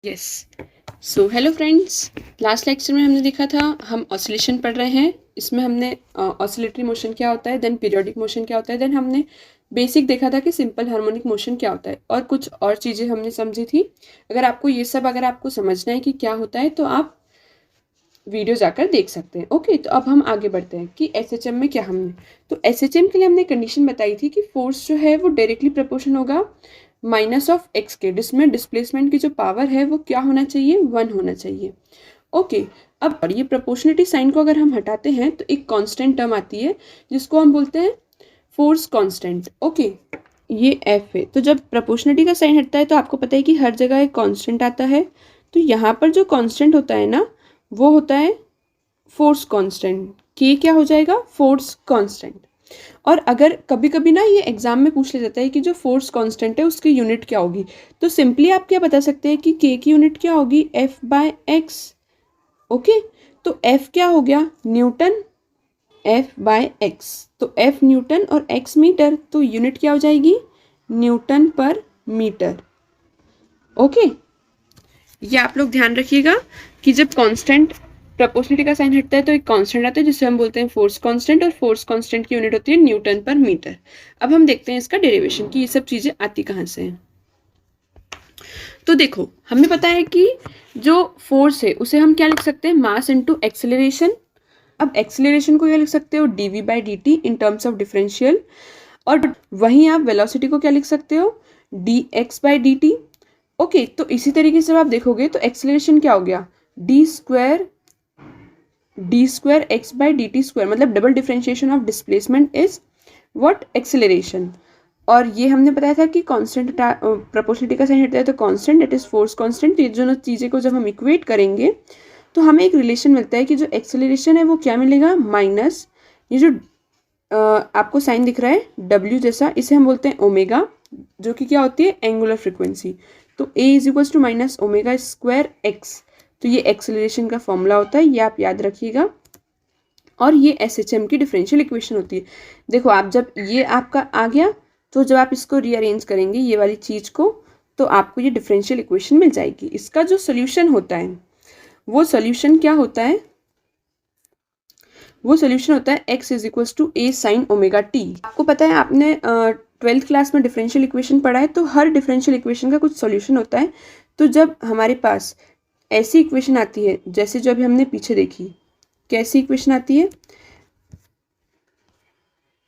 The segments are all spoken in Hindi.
Yes. So hello friends, last lecture में हमने देखा था हम ऑसिलेशन पढ़ रहे हैं। इसमें हमने ऑसिलेटरी मोशन क्या होता है, देन पीरियोडिक मोशन क्या होता है, देन हमने बेसिक देखा था कि सिंपल हार्मोनिक मोशन क्या होता है और कुछ और चीज़ें हमने समझी थी। अगर आपको समझना है कि क्या होता है तो आप वीडियो जाकर देख सकते हैं। ओके, तो अब हम आगे बढ़ते हैं कि एसएचएम में क्या हमने तो एसएचएम के लिए हमने कंडीशन बताई थी कि फोर्स जो है वो डायरेक्टली प्रोपोर्शन होगा माइनस ऑफ एक्स के, जिसमें डिस्प्लेसमेंट की जो पावर है वो क्या होना चाहिए, 1 होना चाहिए। ओके, अब और ये प्रोपोर्शनलिटी साइन को अगर हम हटाते हैं तो एक कांस्टेंट टर्म आती है जिसको हम बोलते हैं फोर्स कांस्टेंट। ओके, ये एफ है। तो जब प्रोपोर्शनलिटी का साइन हटता है तो आपको पता है कि हर जगह एक कांस्टेंट आता है। तो यहाँ पर जो कांस्टेंट होता है ना, वो होता है फोर्स कांस्टेंट। के क्या हो जाएगा, फोर्स कांस्टेंट। और अगर कभी कभी ना ये एग्जाम में पूछ लिया जाता है कि जो फोर्स कांस्टेंट है उसकी यूनिट क्या होगी, तो सिंपली आप क्या बता सकते हैं कि के की यूनिट क्या होगी, एफ बाय एक्स। ओके, तो एफ क्या हो गया, न्यूटन, एफ बाय एक्स। तो एफ न्यूटन और एक्स मीटर, तो यूनिट क्या हो जाएगी, न्यूटन पर मीटर। ओके, ये आप लोग ध्यान रखिएगा कि जब कांस्टेंट प्रोपोर्शनलिटी का साइन हटता है तो एक कांस्टेंट आता है जिसे हम बोलते हैं फोर्स कांस्टेंट, और फोर्स कांस्टेंट की यूनिट होती है न्यूटन पर मीटर। अब हम देखते हैं इसका डेरिवेशन कि ये सब चीजें आती कहाँ से हैं। तो देखो, हमें पता है कि जो फोर्स है उसे हम क्या लिख सकते हैं, मास इनटू एक्सेलरेशन। अब एक्सेलरेशन को क्या लिख सकते हो, d v by d t in terms of differential. और वहीं आप वेलोसिटी को क्या लिख सकते हो, d x by d t. Okay, तो इसी तरीके से आप देखोगे तो एक्सेलरेशन क्या हो गया, d square x by d t square, मतलब double differentiation of displacement is what, acceleration. और ये हमने बताया था कि कांस्टेंट प्रोपोर्शनलिटी का साइन हटता है तो constant, it is force constant. ये दोनों चीज़ें को जब हम इक्वेट करेंगे तो हमें एक रिलेशन मिलता है कि जो एक्सेलरेशन है वो क्या मिलेगा, माइनस ये जो आपको साइन दिख रहा है डब्ल्यू जैसा, इसे हम बोलते हैं ओमेगा, जो कि क्या होती है, एंगुलर फ्रिक्वेंसी। तो a is equals to minus omega square x. तो ये एक्सेलरेशन का फॉर्मूला होता है, ये आप याद रखिएगा। और ये एसएचएम की डिफरेंशियल इक्वेशन होती है। देखो, आप जब ये आपका आ गया तो जब आप इसको रीअरेंज करेंगे ये वाली चीज़ को, तो आपको ये डिफरेंशियल इक्वेशन मिल जाएगी। इसका जो सोल्यूशन होता है वो सोल्यूशन क्या होता है, वो सोल्यूशन होता है x is equals to a sine omega t. आपको पता है, आपने 12th क्लास में डिफरेंशियल इक्वेशन पढ़ा है, तो हर डिफरेंशियल इक्वेशन का कुछ सोल्यूशन होता है। तो जब हमारे पास ऐसी इक्वेशन आती है जैसे जो अभी हमने पीछे देखी, कैसी इक्वेशन आती है,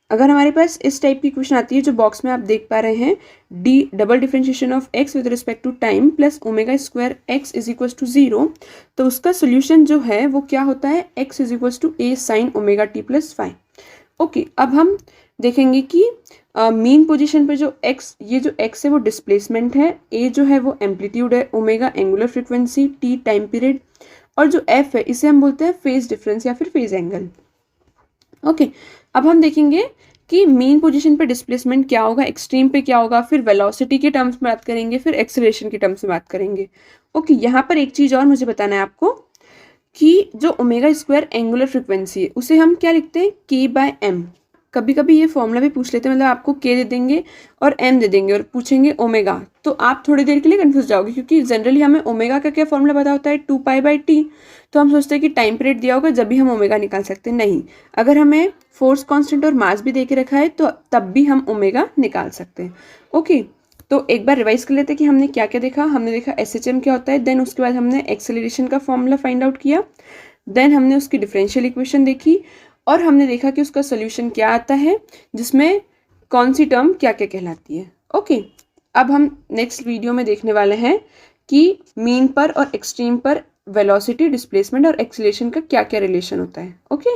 अगर हमारे पास इस टाइप की इक्वेशन आती है जो बॉक्स में आप देख पा रहे हैं, d double differentiation of x with respect to time plus omega square x is equals to 0, तो उसका सोल्यूशन जो है वो क्या होता है, x is equals to a sine omega t plus 5। Okay, अब हम देखेंगे कि मीन पोजीशन पे जो एक्स, ये जो एक्स है वो डिस्प्लेसमेंट है, ए जो है वो एम्पलीट्यूड है, omega angular frequency, T time period, और जो एफ है इसे हम बोलते हैं फेज डिफरेंस या फिर फेज एंगल। ओके, अब हम देखेंगे कि मीन पोजीशन पे डिस्प्लेसमेंट क्या होगा, एक्सट्रीम पे क्या होगा, फिर वेलोसिटी के टर्म्स में बात करेंगे, फिर एक्सेलरेशन के टर्म्स में बात करेंगे। ओके, यहाँ पर एक चीज़ और मुझे बताना है आपको कि जो ओमेगा स्क्वायर एंगुलर फ्रिक्वेंसी है उसे हम क्या लिखते हैं, के बाय एम। कभी कभी ये फॉर्मूला भी पूछ लेते हैं, मतलब आपको के दे देंगे और एम दे देंगे और पूछेंगे ओमेगा, तो आप थोड़ी देर के लिए कंफ्यूज जाओगे, क्योंकि जनरली हमें ओमेगा का क्या फॉर्मूला पता होता है, 2 पाई/टी। तो हम सोचते हैं कि टाइम पीरियड दिया होगा जब भी हम ओमेगा निकाल सकते हैं। नहीं, अगर हमें फोर्स कांस्टेंट और मास भी दे के रखा है तो तब भी हम ओमेगा निकाल सकते हैं। ओके, तो एक बार रिवाइज कर लेते हैं कि हमने क्या क्या देखा। हमने देखा एसएचएम क्या होता है, देन उसके बाद हमने एक्सेलरेशन का फॉर्मूला फाइंड आउट किया, देन हमने उसकी डिफरेंशियल इक्वेशन देखी, और हमने देखा कि उसका सोल्यूशन क्या आता है, जिसमें कौन सी टर्म क्या क्या कहलाती है। ओके, अब हम नेक्स्ट वीडियो में देखने वाले हैं कि मीन पर और एक्सट्रीम पर वेलोसिटी, डिस्प्लेसमेंट और एक्सीलरेशन का क्या क्या रिलेशन होता है। ओके।